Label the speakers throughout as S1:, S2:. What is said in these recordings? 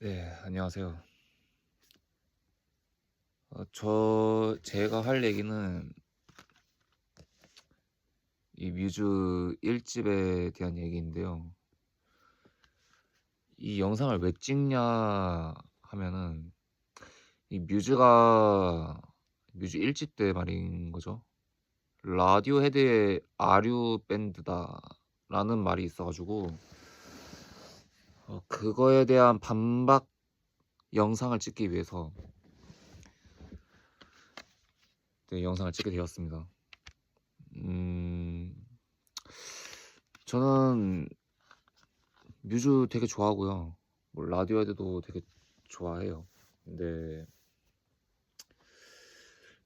S1: 네, 안녕하세요. 제가 할 얘기는 이 뮤즈 1집에 대한 얘기인데요. 이 영상을 왜 찍냐 하면은 이 뮤즈 1집 때 말인 거죠. 라디오헤드의 아류 밴드다라는 말이 있어가지고 그거에 대한 반박 영상을 찍기 위해서 영상을 찍게 되었습니다. 음, 저는 뮤즈 되게 좋아하고요. 뭐 라디오헤드도 되게 좋아해요. 근데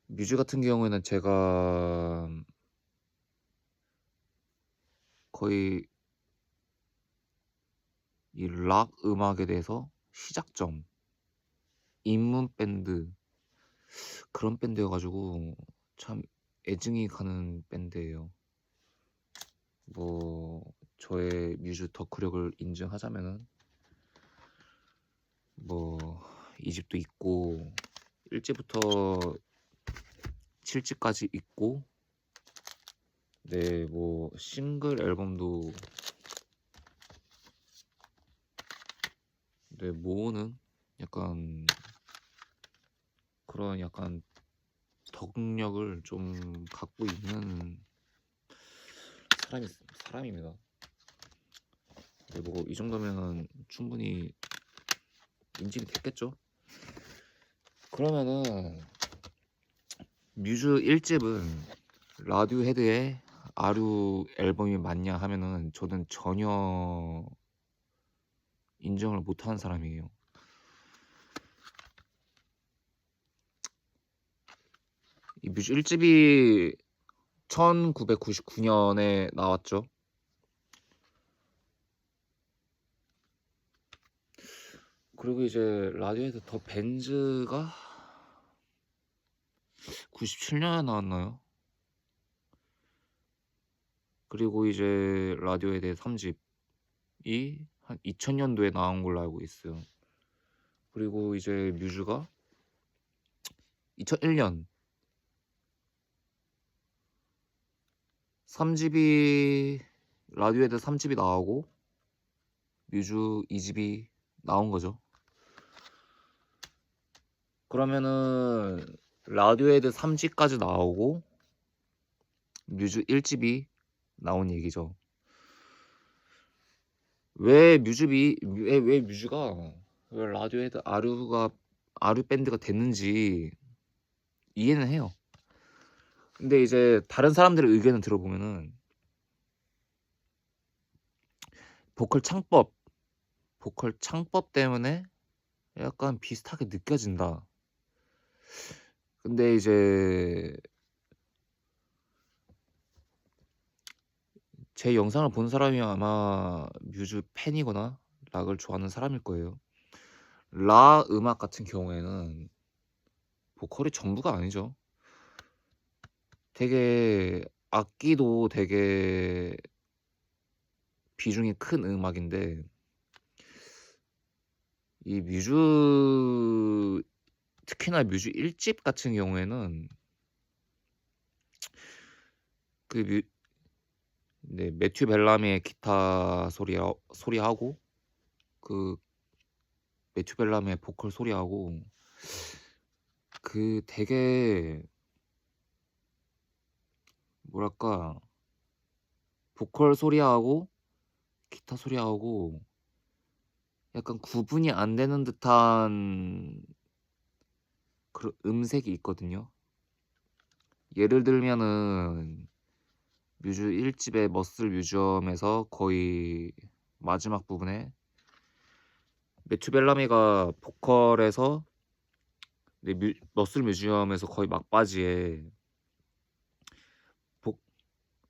S1: 뮤즈 같은 경우에는 제가 거의 이 락 음악에 대해서 시작점, 입문 밴드 그런 밴드여가지고 참 애증이 가는 밴드예요. 뭐 저의 뮤즈 덕후력을 인증하자면은 뭐 2집도 있고 1집부터 7집까지 있고 네, 뭐 싱글 앨범도 네, 모으는 약간 그런 약간 덕력을 좀 갖고 있는 사람입니다. 네, 뭐 이 정도면은 충분히 인지가 됐겠죠? 그러면은 뮤즈 1집은 라디오헤드의 아류 앨범이 맞냐 하면은 저는 전혀 인정을 못하는 사람이에요. 이 뮤즈 1집이 1999년에 나왔죠. 그리고 이제 라디오헤드 더 벤즈가 97년에 나왔나요? 그리고 이제 라디오헤드 3집이 한 2000년도에 나온 걸로 알고 있어요. 그리고 이제 뮤즈가 2001년 3집이 라디오헤드 3집이 나오고 뮤즈 2집이 나온 거죠. 그러면은 라디오헤드 3집까지 나오고 뮤즈 1집이 나온 얘기죠. 왜 뮤즈가 왜 라디오헤드 아류 밴드가 됐는지 이해는 해요. 근데 이제 다른 사람들의 의견을 들어보면은 보컬 창법 때문에 약간 비슷하게 느껴진다. 근데 이제 제 영상을 본 사람이 아마 뮤즈 팬이거나 락을 좋아하는 사람일 거예요. 락 음악 같은 경우에는 보컬이 전부가 아니죠. 되게 악기도 되게 비중이 큰 음악인데 이 뮤즈 특히나 뮤즈 1집 같은 경우에는 그 네, 매튜 벨라미의 기타 소리하고 그 매튜 벨라미의 보컬 소리하고 그 되게 뭐랄까 보컬 소리하고 기타 소리하고 약간 구분이 안 되는 듯한 그런 음색이 있거든요. 예를 들면은 뮤즈 1집의 머슬 뮤지엄에서 거의 마지막 부분에 매튜 벨라미가 보컬에서 머슬 뮤지엄에서 거의 막바지에 보,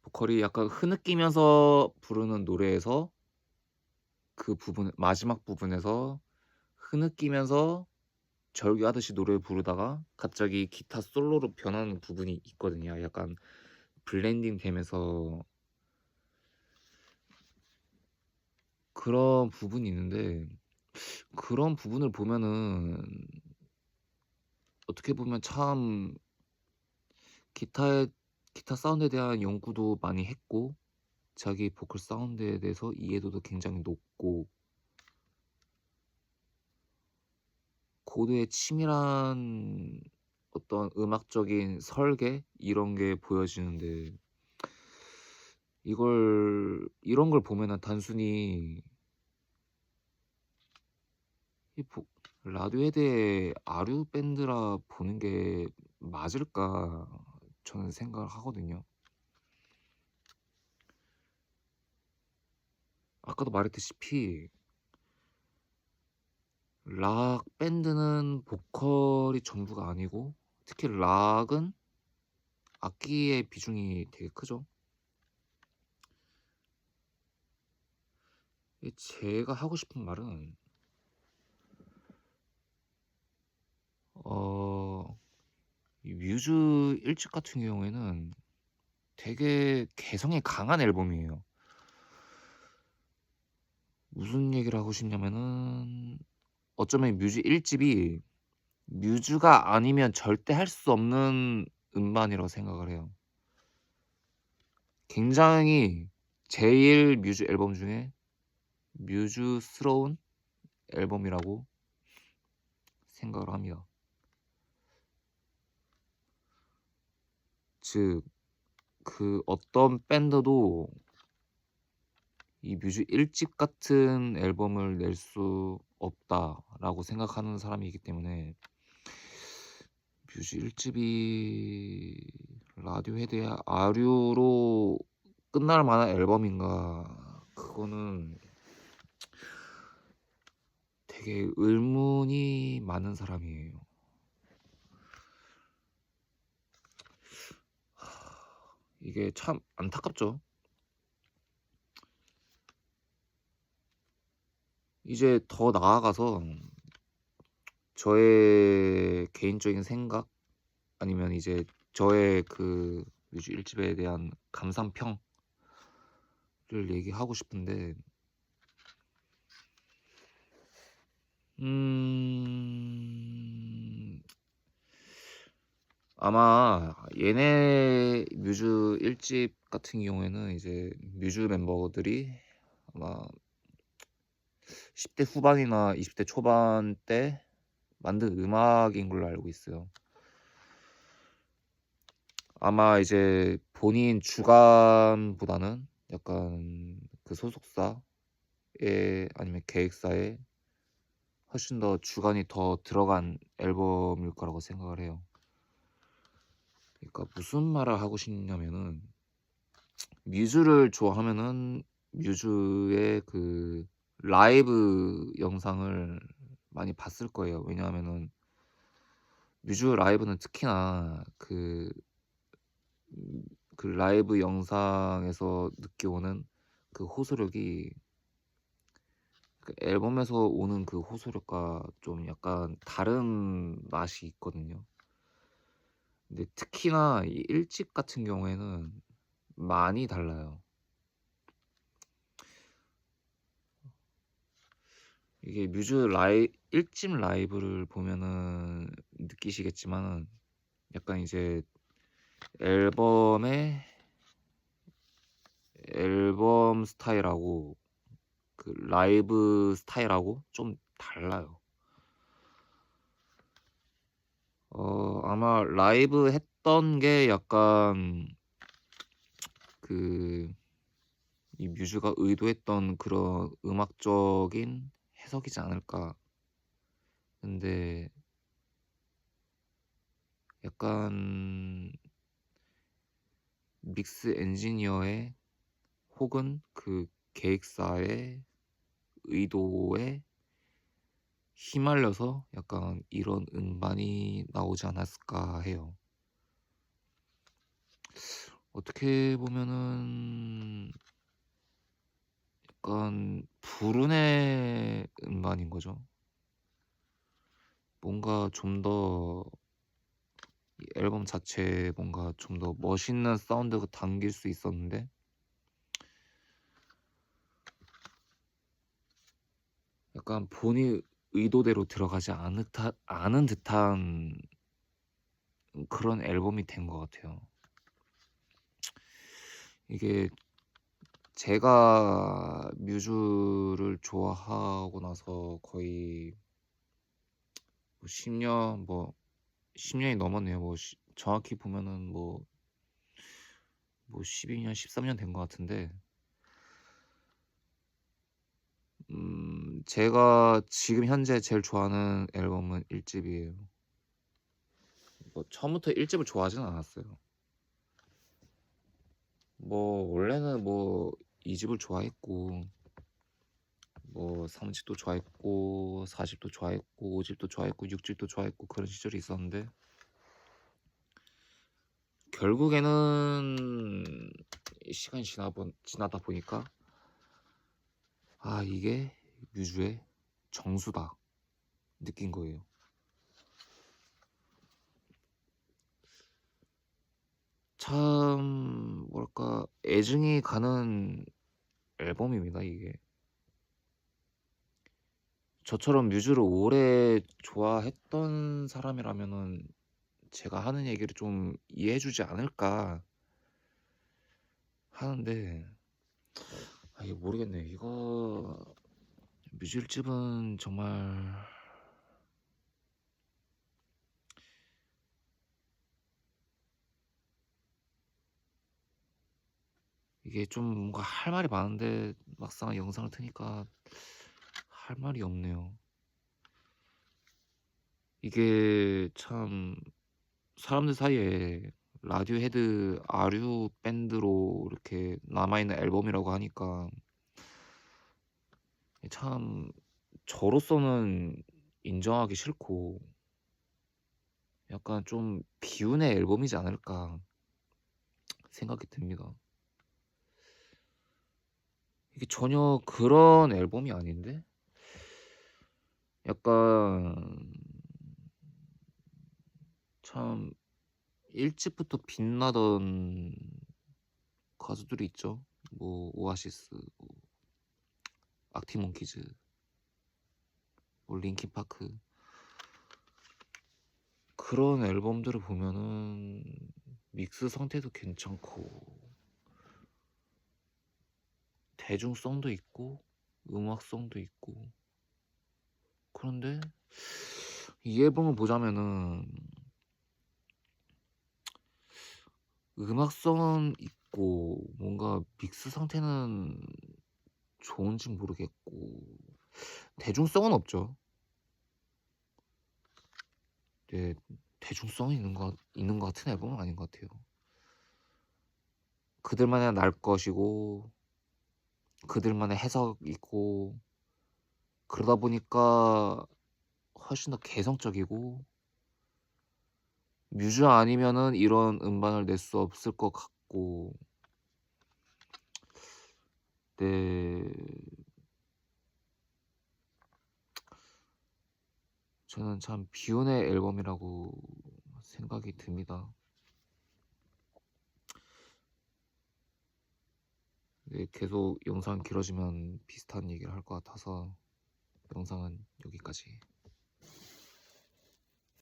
S1: 보컬이 약간 흐느끼면서 부르는 노래에서 그 부분 마지막 부분에서 흐느끼면서 절규하듯이 노래를 부르다가 갑자기 기타 솔로로 변하는 부분이 있거든요. 약간 블렌딩 되면서 그런 부분이 있는데 그런 부분을 보면은 어떻게 보면 참 기타에 기타 사운드에 대한 연구도 많이 했고 자기 보컬 사운드에 대해서 이해도도 굉장히 높고 고도의 치밀한 어떤 음악적인 설계 이런 게 보여지는데 이런 걸 보면은 단순히 이 보 라디오헤드의 아류 밴드라 보는 게 맞을까 저는 생각을 하거든요. 아까도 말했다시피 락 밴드는 보컬이 전부가 아니고 특히 락은 악기의 비중이 되게 크죠. 제가 하고 싶은 말은 어 이 뮤즈 1집 같은 경우에는 되게 개성이 강한 앨범이에요. 무슨 얘기를 하고 싶냐면은 어쩌면 뮤즈 1 집이 뮤즈가 아니면 절대 할 수 없는 음반이라고 생각을 해요. 굉장히 제일 뮤즈 앨범 중에 뮤즈스러운 앨범이라고 생각을 합니다. 즉 그 어떤 밴드도 이 뮤즈 1집 같은 앨범을 낼 수 없다라고 생각하는 사람이기 때문에 뮤즈 1 집이 라디오헤드의 아류로 끝날 만한 앨범인가 그거는 되게 의문이 많은 사람이에요. 이게 참 안타깝죠. 이제 더 나아가서 저의 개인적인 생각 아니면 이제 저의 그 뮤즈 1 집에 대한 감상평을 얘기하고 싶은데 음 아마 얘네 뮤즈 1집 같은 경우에는 이제 뮤즈 멤버들이 아마 10대 후반이나 20대 초반 때 만든 음악인 걸로 알고 있어요. 아마 이제 본인 주관보다는 약간 그 소속사에 아니면 계획사에 훨씬 더 주관이 더 들어간 앨범일 거라고 생각을 해요. 그러니까 무슨 말을 하고 싶냐면은 뮤즈를 좋아하면은 뮤즈의 그 라이브 영상을 많이 봤을 거예요. 왜냐하면은 뮤즈 라이브는 특히나 그 라이브 영상에서 느껴오는 그 호소력이 그 앨범에서 오는 그 호소력과 좀 약간 다른 맛이 있거든요. 근데 특히나 이 1집 같은 경우에는 많이 달라요. 이게 뮤즈 1집 라이브를 보면은 느끼시겠지만은 약간 이제 앨범의 앨범 스타일하고 그 라이브 스타일하고 좀 달라요. 아마 라이브 했던 게 약간 그 이 뮤즈가 의도했던 그런 음악적인 해석이지 않을까. 근데 약간 믹스 엔지니어의 혹은 그 계획사의 의도에 휘말려서 약간 이런 음반이 나오지 않았을까 해요. 어떻게 보면은 약간 불운의 음반인 거죠. 뭔가 좀 더 이 앨범 자체에 뭔가 좀 더 멋있는 사운드가 담길 수 있었는데 약간 본이 의도대로 들어가지 않은 듯한 그런 앨범이 된 것 같아요. 이게 제가 뮤즈를 좋아하고 나서 거의 뭐 10년, 뭐 10년이 넘었네요. 뭐 정확히 보면은 뭐 12년, 13년 된 것 같은데, 제가 지금 현재 제일 좋아하는 앨범은 1집이에요. 뭐 처음부터 1집을 좋아하진 않았어요. 뭐 원래는 뭐 2집을 좋아했고, 뭐 3집도 좋아했고, 4집도 좋아했고, 5집도 좋아했고, 6집도 좋아했고, 그런 시절이 있었는데, 결국에는 시간이 지나다 보니까 아, 이게 뮤즈의 정수다 느낀 거예요. 참 뭐랄까, 애증이 가는 앨범입니다, 이게. 저처럼 뮤즈를 오래 좋아했던 사람이라면은 제가 하는 얘기를 좀 이해해주지 않을까 하는데, 아, 이게 모르겠네. 이거 뮤즈 1집은 정말 이게 좀 뭔가 할 말이 많은데 막상 영상을 트니까 할 말이 없네요. 이게 참 사람들 사이에 라디오헤드 아류 밴드로 이렇게 남아있는 앨범이라고 하니까 참 저로서는 인정하기 싫고, 약간 좀 비운의 앨범이지 않을까 생각이 듭니다. 이게 전혀 그런 앨범이 아닌데, 약간 참 1집부터 빛나던 가수들이 있죠. 뭐 오아시스, 뭐 악티몬키즈, 뭐 링킨파크, 그런 앨범들을 보면은 믹스 상태도 괜찮고 대중성도 있고 음악성도 있고, 그런데 이 앨범을 보자면은 음악성은 있고 뭔가 믹스 상태는 좋은지 모르겠고 대중성은 없죠. 네, 대중성이 있는 것 같은 앨범은 아닌 것 같아요. 그들만의 날 것이고 그들만의 해석이 있고, 그러다 보니까 훨씬 더 개성적이고, 뮤즈 아니면은 이런 음반을 낼 수 없을 것 같고, 네, 저는 참 비운의 앨범이라고 생각이 듭니다. 네, 계속 영상 길어지면 비슷한 얘기를 할 것 같아서 영상은 여기까지.